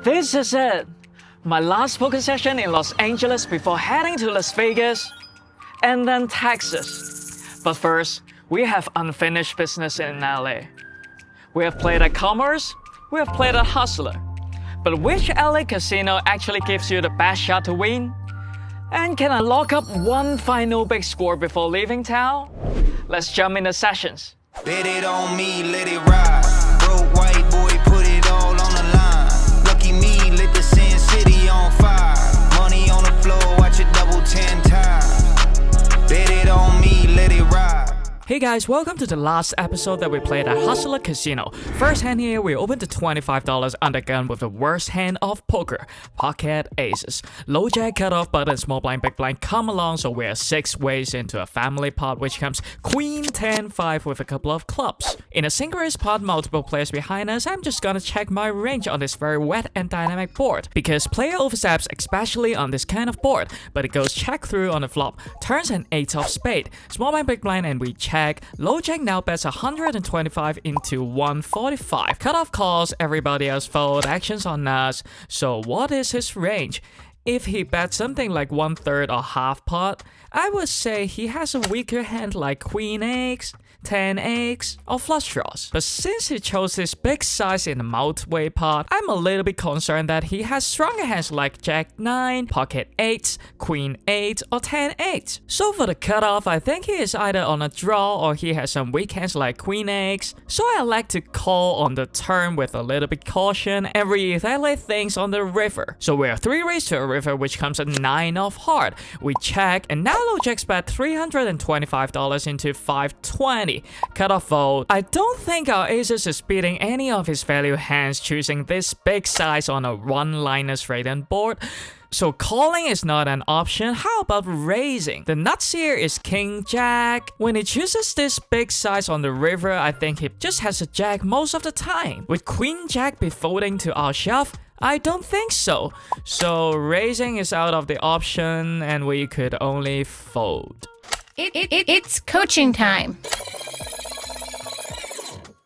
This is it. My last poker session in Los Angeles before heading to Las Vegas and then Texas. But first, we have unfinished business in LA. We have played at Commerce, we have played at Hustler. But which LA casino actually gives you the best shot to win? And can I lock up one final big score before leaving town? Let's jump into sessions. Bet it on me, let it ride. Broke white boy, put it all on the line. Lucky me, lit the Sin City on fire. Money on the floor, watch it double 10 times. Bet it on me, let it ride. Hey guys, welcome to the last episode that we played at Hustler Casino. First hand here, we opened to $25 under gun with the worst hand of poker, pocket aces. Low jack, cutoff button, small blind, big blind come along, so we're 6 ways into a family pot, which comes queen, 10, 5 with a couple of clubs. In a single race pot, multiple players behind us, I'm just gonna check my range on this very wet and dynamic board, because player oversteps, especially on this kind of board, but it goes check through on the flop, turns an 8 of spade, small blind, big blind, and we check. Low jack now bets 125 into 145. Cutoff calls, everybody else fold, actions on us. So what is his range? If he bets something like 1/3 or half pot, I would say he has a weaker hand like queen X, 10 X, or flush draws. But since he chose this big size in the multi-way pot, I'm a little bit concerned that he has stronger hands like jack 9, pocket 8, queen 8, or 10 8. So for the cutoff, I think he is either on a draw or he has some weak hands like queen X. So I like to call on the turn with a little bit caution and reevaluate things on the river. So we're 3 raised to a river, which comes at 9 of heart. We check, and now low jack's bet $325 into 520. Cutoff fold. I don't think our aces is beating any of his value hands choosing this big size on a one-liner straightened board. So calling is not an option. How about raising? The nuts here is king jack. When he chooses this big size on the river, I think he just has a jack most of the time. Would queen jack be folding to our shove? I don't think so. So raising is out of the option and we could only fold. It's coaching time.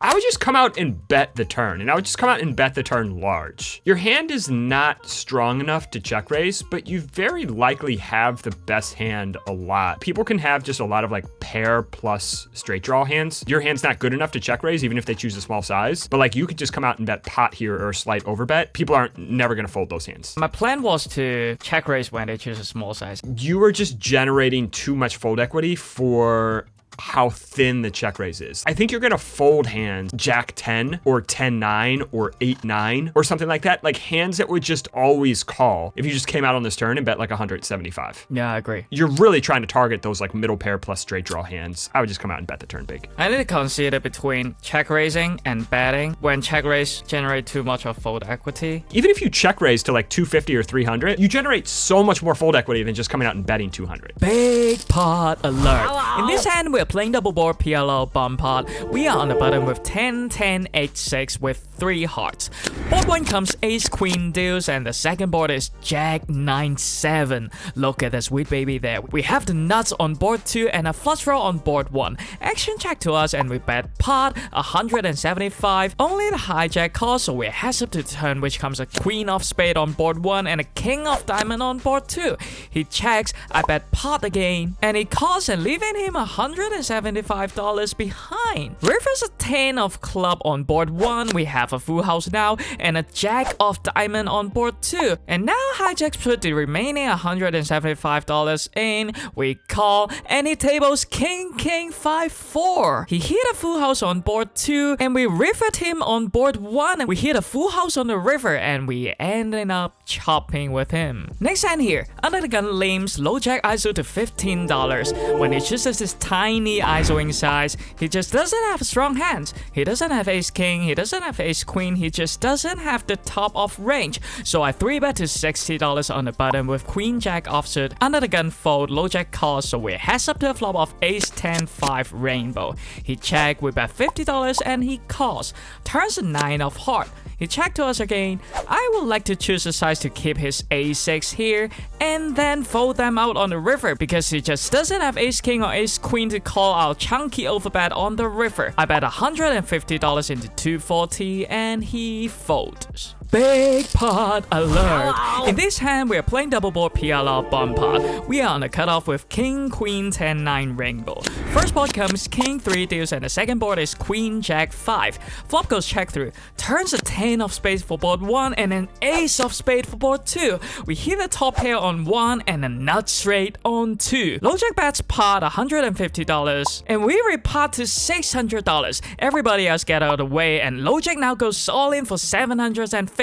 I would just come out and bet the turn, and I would just come out and bet the turn large. Your hand is not strong enough to check raise, but you very likely have the best hand a lot. People can have just a lot of like pair plus straight draw hands. Your hand's not good enough to check raise, even if they choose a small size, but like you could just come out and bet pot here or a slight overbet. People aren't never gonna fold those hands. My plan was to check raise when they choose a small size. You were just generating too much fold equity for how thin the check raise is. I think you're gonna fold hands jack 10 or 10-9 or 8-9 or something like that. Like hands that would just always call if you just came out on this turn and bet like 175. Yeah, I agree. You're really trying to target those like middle pair plus straight draw hands. I would just come out and bet the turn big. I need to consider between check raising and betting when check raise generate too much of fold equity. Even if you check raise to like 250 or 300, you generate so much more fold equity than just coming out and betting 200. Big pot alert. In this hand, we're playing double board PLO bomb pot. We are on the button with 10, 10, 8, 6 with 3 hearts. Board 1 comes ace, queen, deuce, and the second board is jack 9, 7. Look at the sweet baby there. We have the nuts on board 2 and a flush draw on board 1. Action check to us and we bet pot 175. Only the hijack calls, so we're heads up to the turn, which comes a queen of spade on board 1 and a king of diamond on board 2. He checks, I bet pot again, and he calls and leaving him $175 behind. River's a 10 of club on board 1. We have a full house now and a jack of diamond on board 2. And now hijacks put the remaining $175 in. We call and he tables king 5-4. He hit a full house on board 2 and we rivered him on board 1 and we hit a full house on the river and we ended up chopping with him. Next hand here, under the gun limps low jack ISO to $15. When he chooses this tiny ISOing size, he just doesn't have strong hands. He doesn't have ace king, he doesn't have ace queen, he just doesn't have the top of range. So I 3-bet to $60 on the button with queen jack offsuit, under the gun fold, low jack calls, so we're heads up to a flop of ace 10 5 rainbow. He check, we bet $50 and he calls. Turns a 9 of heart. He checked to us again. I would like to choose a size to keep his a6 here and then fold them out on the river because he just doesn't have ace king or ace queen to call our chunky overbet on the river. I bet $150 into 240 and he folds. Big pot alert. In this hand, we are playing double board PLR bump pot. We are on the cutoff with King, Queen, 10, 9 rainbow. First board comes King 3 deuce and the second board is Queen, Jack 5. Flop goes check through. Turns a 10 of spades for board 1 and an ace of spade for board 2. We hit the top pair on 1 and a nut straight on 2. Low Jack bets pot $150 and we repot to $600. Everybody else get out of the way and Low Jack now goes all in for $750.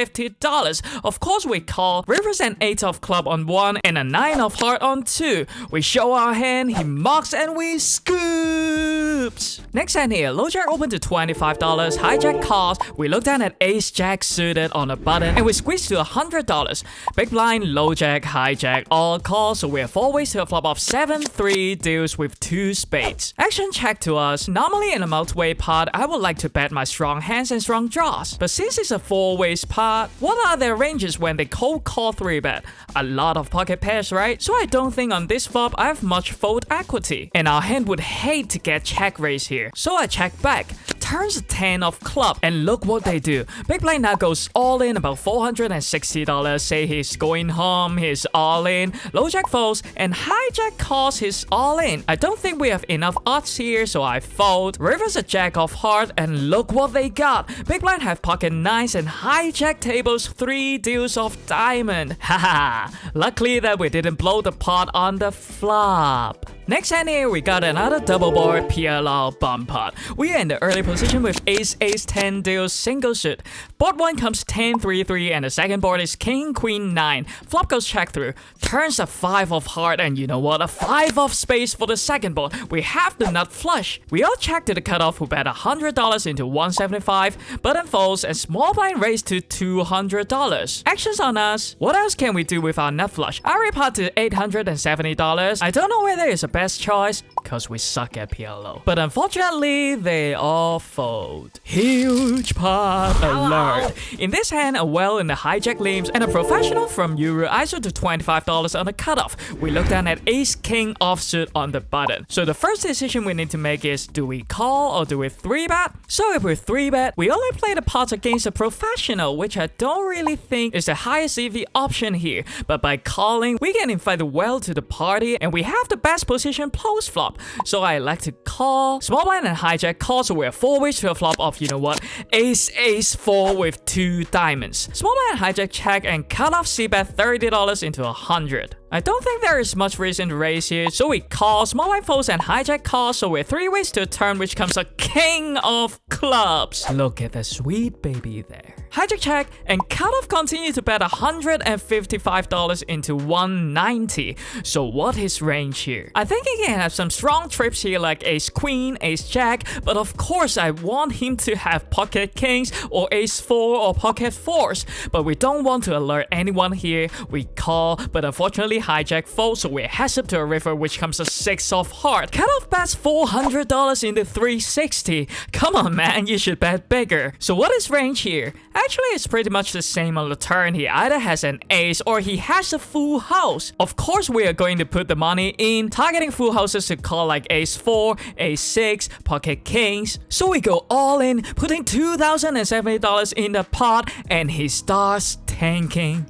Of course we call rivers and 8 of club on 1 and a 9 of heart on 2. We show our hand, he mocks and we scoops. Next hand here, Low Jack open to $25, hijack calls. We look down at ace jack suited on the button and we squeeze to $100. Big blind, Low Jack, hijack, all calls. So we're 4 ways to a flop of 7-3 deuce with 2 spades. Action check to us. Normally in a multi-way pot, I would like to bet my strong hands and strong draws. But since it's a 4-ways pot, what are their ranges when they cold call 3-bet? A lot of pocket pairs, right? So I don't think on this flop I have much fold equity. And our hand would hate to get check raised here. So I check back. Turns a 10 of club and look what they do. Big blind now goes all in about $460. Say he's going home, he's all in. Low Jack folds and hijack calls his all in. I don't think we have enough odds here, so I fold. Rivers a jack of heart and look what they got. Big blind have pocket 9s and hijack tables 3 deuce of diamond. Haha. Luckily that we didn't blow the pot on the flop. Next hand here, we got another double board PLR bump pot. We are in the early position with ace, ace, 10 deuce single suit. Board 1 comes 10, 3, 3 and the second board is King, Queen, 9. Flop goes check through. Turns a 5 of heart and you know what? A 5 of spades for the second board. We have the nut flush. We all check to the cutoff who bet $100 into 175. Button folds and small blind raised to $200. Actions on us. What else can we do with our nut flush? I repot to $870. I don't know whether it's a best choice because we suck at PLO. But unfortunately, they all fold. Huge pot alert. In this hand, a well in the hijack limbs and a professional from Euro ISO to $25 on the cutoff. We look down at ace king offsuit on the button. So the first decision we need to make is, do we call or do we 3-bet? So if we 3-bet, we only play the pots against a professional, which I don't really think is the highest EV option here. But by calling, we can invite the well to the party and we have the best position post flop. So I like to call. Small blind and hijack call, so we're 4 ways to a flop of, you know what, ace, ace, 4 with 2 diamonds. Small blind hijack check and cut off c-bet $30 into 100. I don't think there is much reason to raise here, so we call. Small blind folds and hijack call, so we're 3 ways to a turn, which comes a king of clubs. Look at the sweet baby there. Hijack check and cutoff continue to bet $155 into 190. So what is range here? I think he can have some strong trips here like ace queen, ace jack, but of course I want him to have pocket kings or ace 4 or pocket 4s. But we don't want to alert anyone here. We call, but unfortunately hijack folds, so we heads up to a river which comes a 6 of heart. Cutoff bets $400 into 360. Come on man, you should bet bigger. So what is range here? Actually, it's pretty much the same on the turn. He either has an ace or he has a full house. Of course, we are going to put the money in, targeting full houses to call like ace 4, ace 6, pocket kings. So we go all in, putting $2,070 in the pot, and he starts tanking.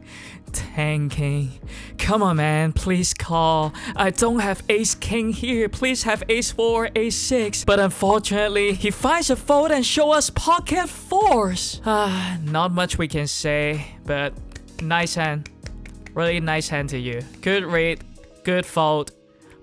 Come on man, please call. I don't have ace king here. Please have ace 4, ace 6. But unfortunately, he finds a fold and show us pocket 4s. Not much we can say, but nice hand. Really nice hand to you. Good read, good fold.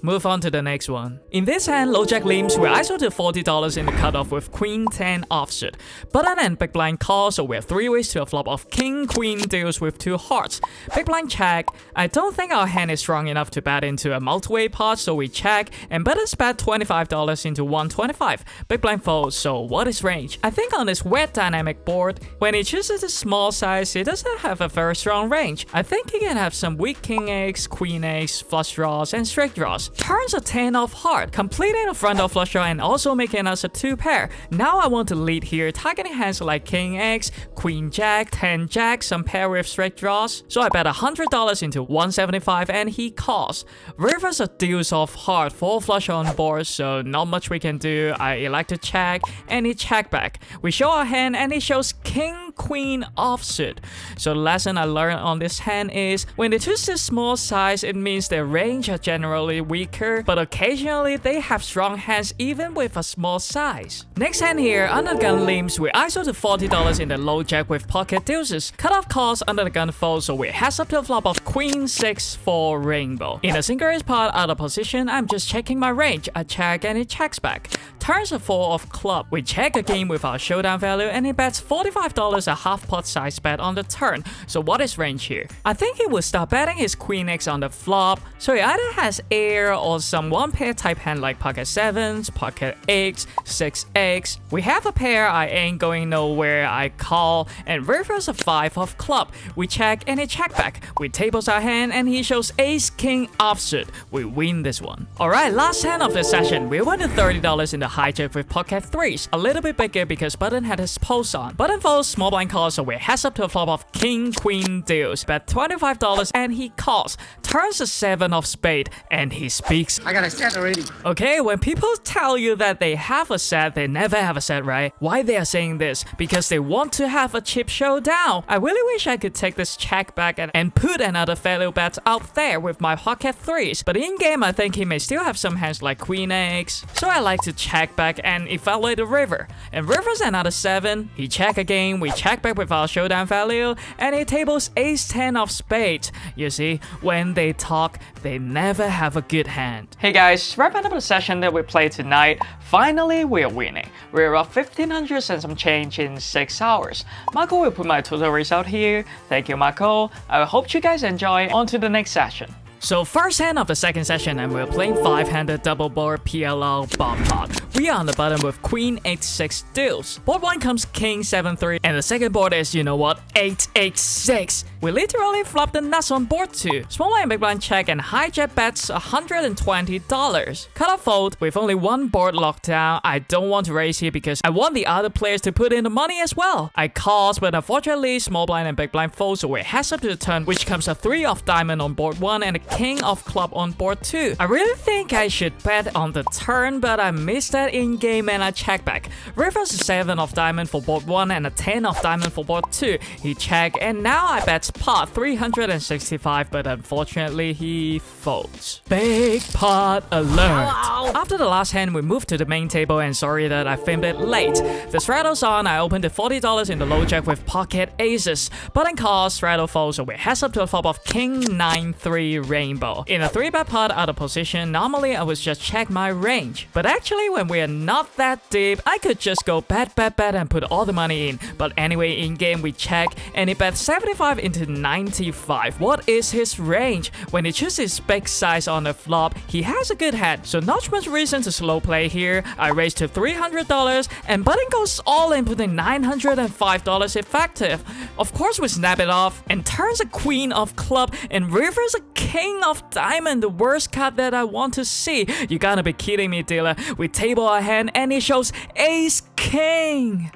Move on to the next one. In this hand, Low Jack limps, we're ISO to $40 in the cutoff with Queen 10 offsuit. Button and big blind call, so we have 3 ways to a flop of King Queen deals with 2 hearts. Big blind check. I don't think our hand is strong enough to bet into a multi-way pot, so we check, and buttons bet $25 into 125. Big blind folds, so what is range? I think on this wet dynamic board, when he chooses a small size, he doesn't have a very strong range. I think he can have some weak king eggs, queen eggs, flush draws, and straight draws. Turns a 10 of heart, completing a front of flush draw and also making us a 2 pair. Now I want to lead here, targeting hands like king x, queen jack, 10 jack, some pair with straight draws. So I bet $100 into 175 and he calls. Rivers a deuce of heart, 4 flush on board, so not much we can do. I elect to check and he check back. We show our hand and he shows king queen offsuit. So the lesson I learned on this hand is when they choose this small size, it means their range are generally weaker, but occasionally they have strong hands even with a small size. Next hand here, under the gun limps, we ISO to $40 in the low jack with pocket deuces. Cutoff calls under the gun fold, so we heads up to a flop of queen 6-4 rainbow. In a single ace pot out of position, I'm just checking my range. I check and it checks back. Turns a 4 of club. We check again with our showdown value and it bets $45 a half pot size bet on the turn. So what is range here? I think he will start betting his queen X on the flop, so he either has air or some one pair type hand like pocket 7s, pocket 8s, 6x. We have a pair, I ain't going nowhere, I call, and reverse a 5 of club. We check and it check back. We tables our hand and he shows ace king offsuit. We win this one. Alright, last hand of the session. We won $30 in the hijack with pocket 3s. A little bit bigger because Button had his post on. Button folds, small blind calls, so we heads up to a flop of king queen deuce. Bet $25 and he calls. Turns a 7 of spade and he speaks. I got a set already. Okay, when people tell you that they have a set, they never have a set, right? Why they are saying this? Because they want to have a cheap showdown. I really wish I could take this check back and put another value bet out there with my pocket 3s. But in game, I think he may still have some hands like queen X. So I like to check back and evaluate the river. And river's another 7. He check again, we check back with our showdown value, and he tables ace 10 of spades. You see, when they talk, they never have a good hand. Hey guys, wrapping up the session that we played tonight, finally we are winning. We're up 1500 and some change in 6 hours. Marco will put my total result here. Thank you, Marco. I hope you guys enjoy. On to the next session. So first hand of the second session, and we're playing 5-handed double board PLL bomb pot. We are on the bottom with queen 8-6 deuce. Board 1 comes king 7-3, and the second board is, you know what, 8-8-6. We literally flop the nuts on board 2. Small blind and big blind check and hijack bets $120. Cut off fold with only one board locked down. I don't want to raise here because I want the other players to put in the money as well. I calls, but unfortunately small blind and big blind fold, so we heads up to the turn, which comes a 3 of diamond on board 1 and a king of club on board 2. I really think I should bet on the turn, but I missed that in game and I check back. Reverse a 7 of diamond for board 1 and a 10 of diamond for board 2. He check and now I bet pot 365, but unfortunately he folds. Big pot alert. After the last hand, we moved to the main table and sorry that I filmed it late. The straddle's on, I opened the $40 in the low jack with pocket aces. Button calls, straddle folds, so we heads up to a flop of king 9-3 rainbow. In a 3-bet pot out of position, normally I would just check my range. But actually when we are not that deep, I could just go bet and put all the money in. But anyway, in game we check and he bet 75 into 95. What is his range? When he chooses big size on the flop, he has a good hand, so not much reason to slow play here. I raise to $300 and Button goes all in, putting $905 effective. Of course we snap it off and turns a queen of club and rivers a king of diamond, the worst card that I want to see. You gotta be kidding me, dealer. We table our hand and he shows ace king.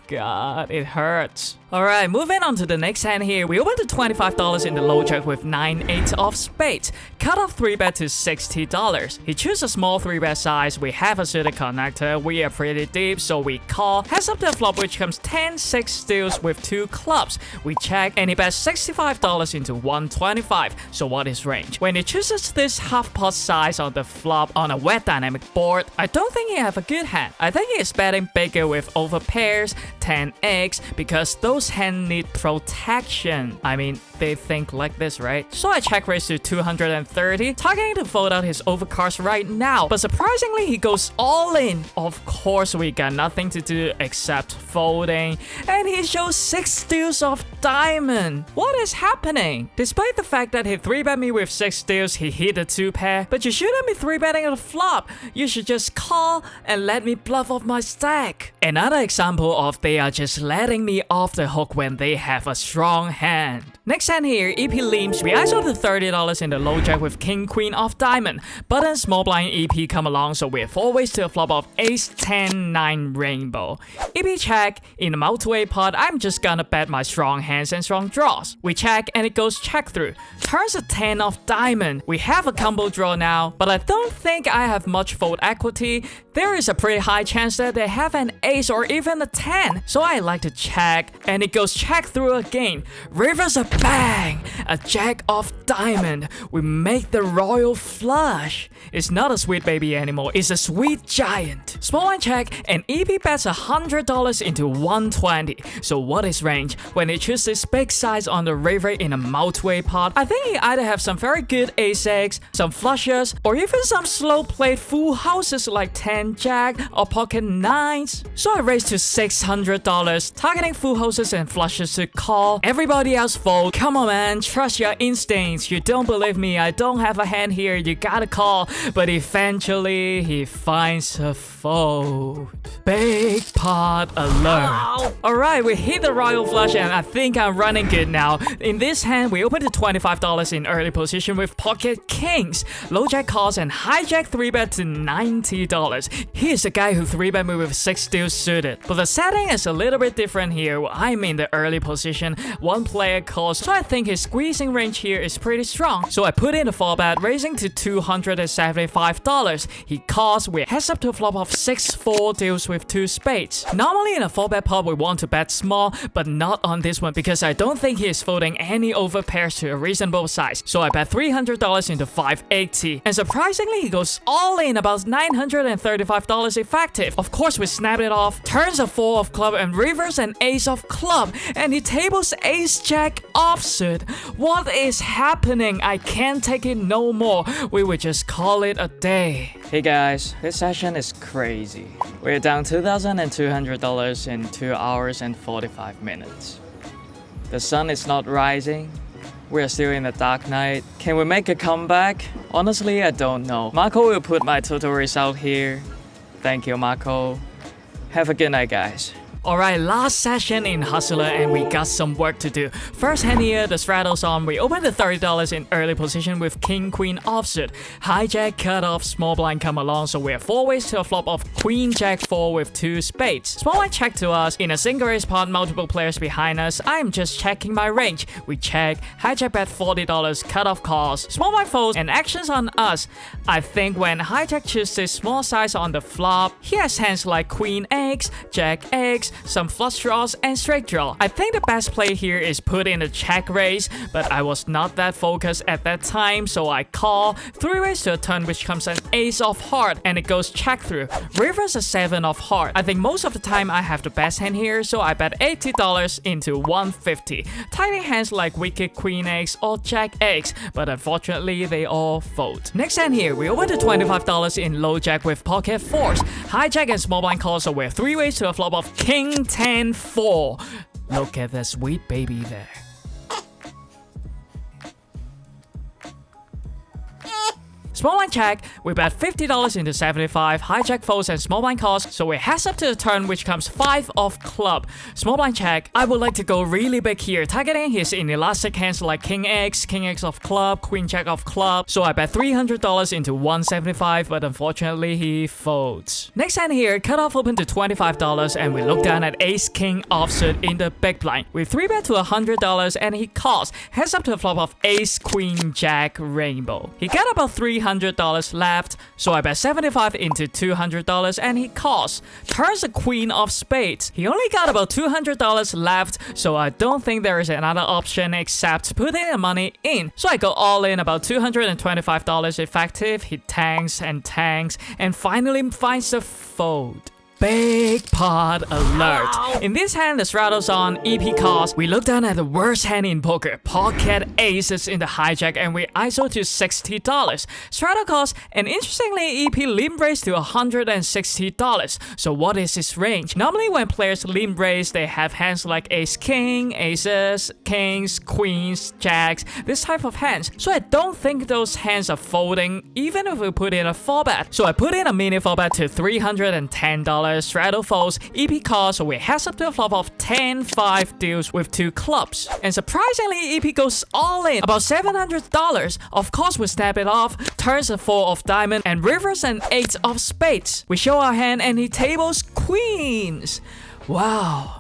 God, it hurts. Alright, moving on to the next hand here. We opened to $25 in the low jack with 9-8 of spades. Cut off 3-bet to $60. He chooses a small 3-bet size. We have a suited connector. We are pretty deep, so we call. Heads up to the flop, which comes 10-6 deuce with 2 clubs. We check, and he bets $65 into 125. So what is range? When he chooses this half pot size on the flop on a wet dynamic board, I don't think he have a good hand. I think he is betting bigger with over pairs, 10x, because those hands need protection. I mean, they think like this, right? So I check raise to 230, targeting to fold out his overcards right now. But surprisingly, he goes all in. Of course, we got nothing to do except folding. And he shows 6 deuce of diamond. What is happening? Despite the fact that he 3-bet me with 6 deuce, he hit a 2-pair. But you shouldn't be 3-betting a flop. You should just call and let me bluff off my stack. Another example of they are just letting me off the hook when they have a strong hand. Next hand here, EP limps. We ISO to $30 in the low jack with king queen of diamond. Button small blind EP come along, so we're 4 ways to a flop of ace 10 9 rainbow. EP check. In the multi-way pot, I'm just gonna bet my strong hands and strong draws. We check and it goes check through. Turns a 10 of diamond. We have a combo draw now, but I don't think I have much fold equity. There is a pretty high chance that they have an ace or even a 10, so I like to check, and it goes check through again. Reverse a bang! A jack of diamond. We make the royal flush. It's not a sweet baby anymore, it's a sweet giant. Small line check, and EP bets $100 into 120. So what is range? When he chooses big size on the river in a multi-way pot, I think he either have some very good ace-X, some flushes, or even some slow played full houses like 10 jack or pocket nines. So I raised to $600, targeting full houses and flushes to call. Everybody else fold. Come on man, trust your instincts. You don't believe me, I don't have a hand here, you gotta call. But eventually he finds a fold. Big pot alert. Alright, we hit the royal flush and I think I'm running good now. In this hand, we opened to $25 in early position with pocket kings. Low jack calls and hijack 3-bet to $90. He is the guy who 3-bet me with 6 deuce suited. But the setting is a little bit different here. I'm in the early position, one player calls, so I think his squeezing range here is pretty strong. So I put in a 4-bet, raising to $275. He calls, we heads up to a flop of 6-4 deuce with 2 spades. Normally in a 4-bet pot we want to bet small, but not on this one because I don't think he is folding any over pairs to a reasonable size. So I bet $300 into 580. And surprisingly he goes all in, about $935 effective. Of course we snap it off, turns a 4 of club and reverse an ace of club, and he tables ace jack offsuit. What is happening? I can't take it no more. We would just call it a day. Hey guys, this session is crazy. We're down $2,200 in 2 hours and 45 minutes. The sun is not rising. We're still in the dark night. Can we make a comeback? Honestly, I don't know. Marco will put my total result here. Thank you, Marco. Have a good night, guys. Alright, last session in Hustler and we got some work to do. First hand here, the straddles on. We opened the $30 in early position with king queen offsuit. Hijack cut off, small blind come along, so we're 4 ways to a flop of queen jack 4 with 2 spades. Small blind check to us. In a single raise pot, multiple players behind us. I'm just checking my range. We check, hijack bet $40, cut off calls. Small blind folds and actions on us. I think when hijack chooses small size on the flop, he has hands like queen X, jack X, some flush draws and straight draw. I think the best play here is put in a check raise, but I was not that focused at that time, so I call 3 ways to a turn, which comes an ace of heart and it goes check through. Reverse a 7 of heart. I think most of the time I have the best hand here, so I bet $80 into 150. Tiny hands like wicked queen X or jack X, but unfortunately they all fold. Next hand here, we opened to $25 in low jack with pocket fours. Hijack and small blind calls, so we're 3 ways to a flop of king 10-4. Look at that sweet baby there. Small blind check, we bet $50 into 75, hijack folds and small blind calls, so we heads up to the turn which comes 5 of club. Small blind check, I would like to go really big here, targeting his inelastic hands like king X of club, queen jack of club, so I bet $300 into 175, but unfortunately he folds. Next hand here, cutoff open to $25 and we look down at ace king offsuit in the big blind. We 3-bet to $100 and he calls, heads up to a flop of ace queen jack rainbow. He got about $300 left, so I bet $75 into $200 and he calls. Turns the queen of spades. He only got about $200 left, so I don't think there is another option except putting the money in. So I go all in, about $225 effective. He tanks and finally finds the fold. Big pot alert. In this hand, the straddles on, EP calls. We look down at the worst hand in poker, pocket aces in the hijack, and we ISO to $60. Straddle calls, and interestingly, EP limp raise to $160. So what is his range? Normally when players limp raise, they have hands like ace king, aces, kings, queens, jacks, this type of hands. So I don't think those hands are folding, even if we put in a 4-bet. So I put in a mini 4-bet to $310. straddle folds, EP calls, so we heads up to a flop of 10-5 deuce with 2 clubs. And surprisingly, EP goes all in, about $700. Of course, we snap it off, turns a 4 of diamond, and rivers an 8 of spades. We show our hand and he tables queens. Wow.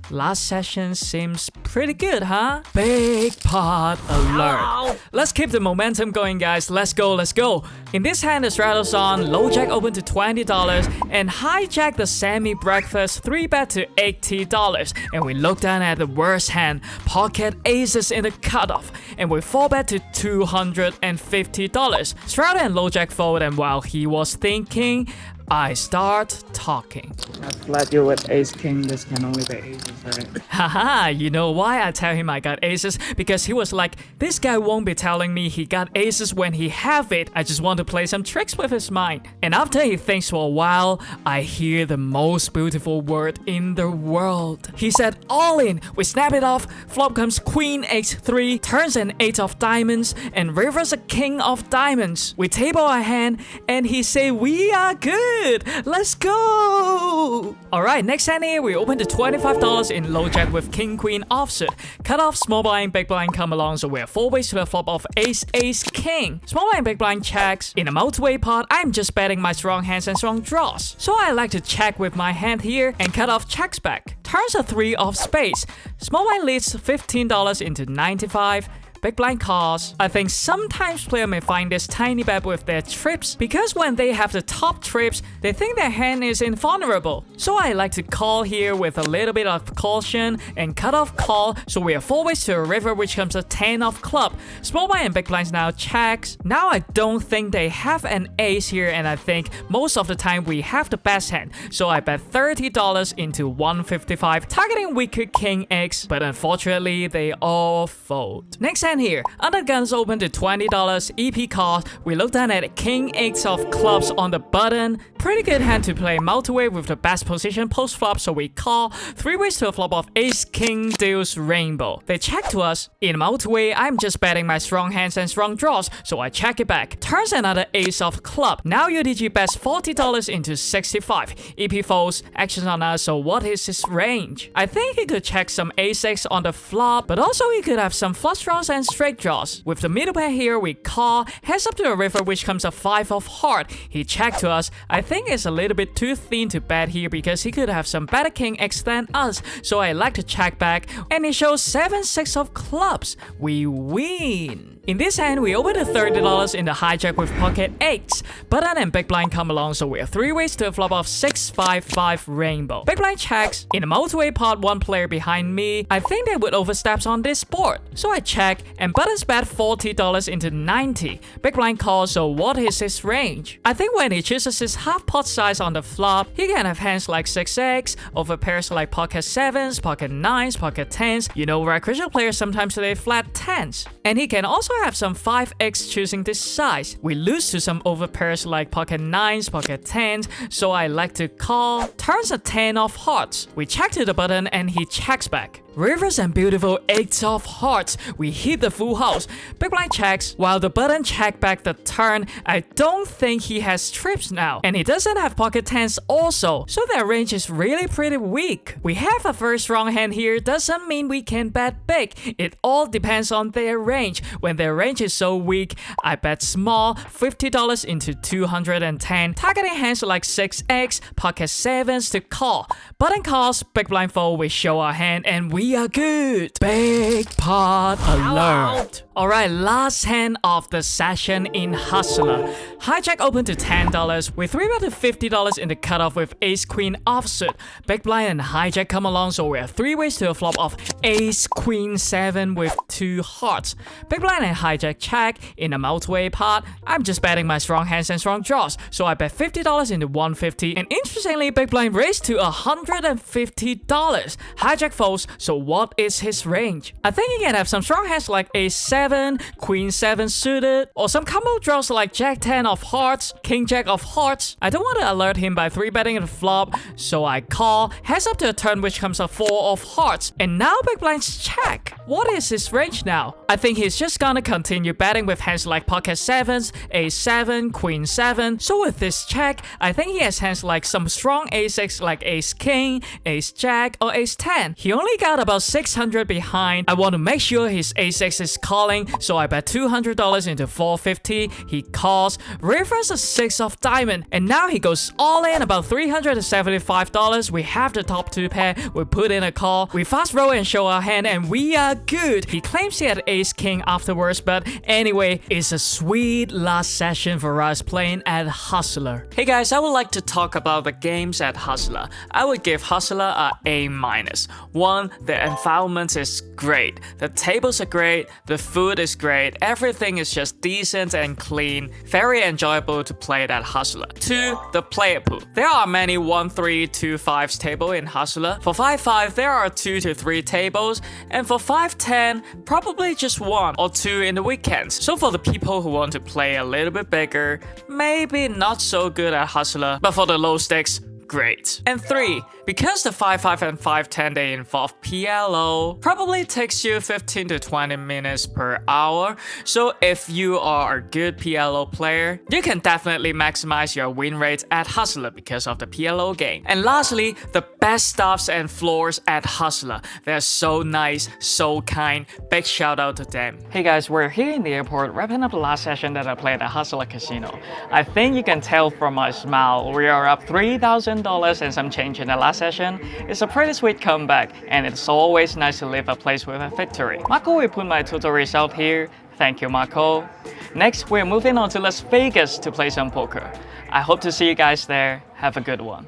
Last session seems pretty good, huh? Big pot alert. Let's keep the momentum going, guys. Let's go. In this hand, the straddle's on, low jack open to $20, and high jack the semi-breakfast 3-bet to $80. And we look down at the worst hand, pocket aces in the cutoff, and we 4-bet to $250. Straddle and low jack fold, and while he was thinking, I start talking. I flat you with ace king, this can only be aces, right? Haha, you know why I tell him I got aces? Because he was like, this guy won't be telling me he got aces when he have it. I just want to play some tricks with his mind. And after he thinks for a while, I hear the most beautiful word in the world. He said all in, we snap it off, flop comes queen h3, turns an 8 of diamonds, and rivers a king of diamonds. We table our hand, and he say we are good. Let's go! Alright, next hand here, we open to $25 in low jack with king queen offsuit. Cut off, small blind, big blind come along, so we're 4 ways to the flop of ace king. Small blind, big blind checks. In a multi-way pot, I'm just betting my strong hands and strong draws. So I like to check with my hand here and cut off checks back. Turns a 3 of spades. Small blind leads $15 into 95. Big blind calls. I think sometimes players may find this tiny bet with their trips because when they have the top trips, they think their hand is invulnerable. So I like to call here with a little bit of caution and cut off call, so we are 4 ways to a river which comes a 10 of club. Small blind and big blinds now checks. Now I don't think they have an ace here, and I think most of the time we have the best hand. So I bet $30 into 155, targeting weaker king X, but unfortunately they all fold. Next hand here, under guns open to $20, EP calls. We look down at king 8 of clubs on the button. Pretty good hand to play multi-way with the best position post flop, so we call. 3 ways to a flop of ace king deuce rainbow. They check to us. In multi-way, I'm just betting my strong hands and strong draws, so I check it back. Turns another ace of club. Now UDG bets $40 into 65. EP folds, actions on us, so what is his range? I think he could check some ace-6 on the flop, but also he could have some flush draws and straight draws. With the middle pair here, we call, heads up to a river which comes a 5 of heart. He checked to us. I think it's a little bit too thin to bet here because he could have some better king X than us, so I like to check back, and he shows 7-6 of clubs. We win. In this hand, we open to $30 in the hijack with pocket 8s. Button and big blind come along, so we're 3 ways to a flop of 6-5-5 rainbow. Big blind checks. In a multi-way pot, 1 player behind me. I think they would oversteps on this board, so I check, and buttons bet $40 into 90. Big blind calls, so what is his range? I think when he chooses his half pot size on the flop, he can have hands like 6x, over pairs like pocket 7s, pocket 9s, pocket 10s. You know, recreational players sometimes play flat 10s. And he can also have some 5x choosing this size. We lose to some over pairs like pocket 9s, pocket 10s, so I like to call. Turns a 10 of hearts. We check to the button and he checks back. Rivers and beautiful 8 of hearts. We hit the full house. Big blind checks. While the button check back the turn, I don't think he has trips now. And he doesn't have pocket 10s also, so their range is really pretty weak. We have a very strong hand here, doesn't mean we can bet big. It all depends on their range. When their range is so weak, I bet small, $50 into 210, targeting hands like 6x, pocket 7s to call. Button calls, big blind fold, we show our hand, and we are good. Big pot alert. Alright, last hand of the session in Hustler. Hijack open to $10. We 3-bet to $50 in the cutoff with ace queen offsuit. Big blind and hijack come along, so we're 3 ways to a flop of ace queen 7 with 2 hearts. Big blind and hijack check. In a multi-way pot, I'm just betting my strong hands and strong draws, so I bet $50 into 150, and interestingly, big blind raised to $150. Hijack folds, so what is his range? I think he can have some strong hands like ace 7, queen 7 suited, or some combo draws like jack 10 of hearts, king jack of hearts. I don't want to alert him by 3-betting the flop, so I call, heads up to a turn which comes a 4 of hearts, and now big blinds check. What is his range now? I think he's just gonna continue betting with hands like pocket sevens, ace 7, queen 7. So with this check, I think he has hands like some strong ace-6 like ace king, ace jack, or ace 10. He only got about 600 behind. I want to make sure his ace-6 is calling, so I bet $200 into 450. He calls, rivers a 6 of diamond, and now he goes all in about $375. We have the top 2 pair, we put in a call, we fast roll and show our hand, and we are good. He claims he had ace king afterwards, but anyway, it's a sweet last session for us playing at Hustler. Hey guys, I would like to talk about the games at Hustler. I would give Hustler a A-. 1, the environment is great, the tables are great, the food is great, everything is just decent and clean, very enjoyable to play at Hustler. 2, the player pool. There are many 1, 3, 2, 5s table in Hustler. For 5-5, there are 2 to 3 tables, and for 5-10, probably just 1 or 2 in the weekends. So for the people who want to play a little bit bigger, maybe not so good at Hustler, but for the low stakes, great. And 3, because the 5-5 and 5-10 they involve PLO, probably takes you 15 to 20 minutes per hour. So if you are a good PLO player, you can definitely maximize your win rates at Hustler because of the PLO game. And lastly, the best staffs and floors at Hustler. They're so nice, so kind. Big shout out to them. Hey guys, we're here in the airport wrapping up the last session that I played at Hustler Casino. I think you can tell from my smile, we are up $3,000 and some change in the last session. It's a pretty sweet comeback, and it's always nice to leave a place with a victory. Marco will put my total result here. Thank you, Marco. Next, we're moving on to Las Vegas to play some poker. I hope to see you guys there. Have a good one.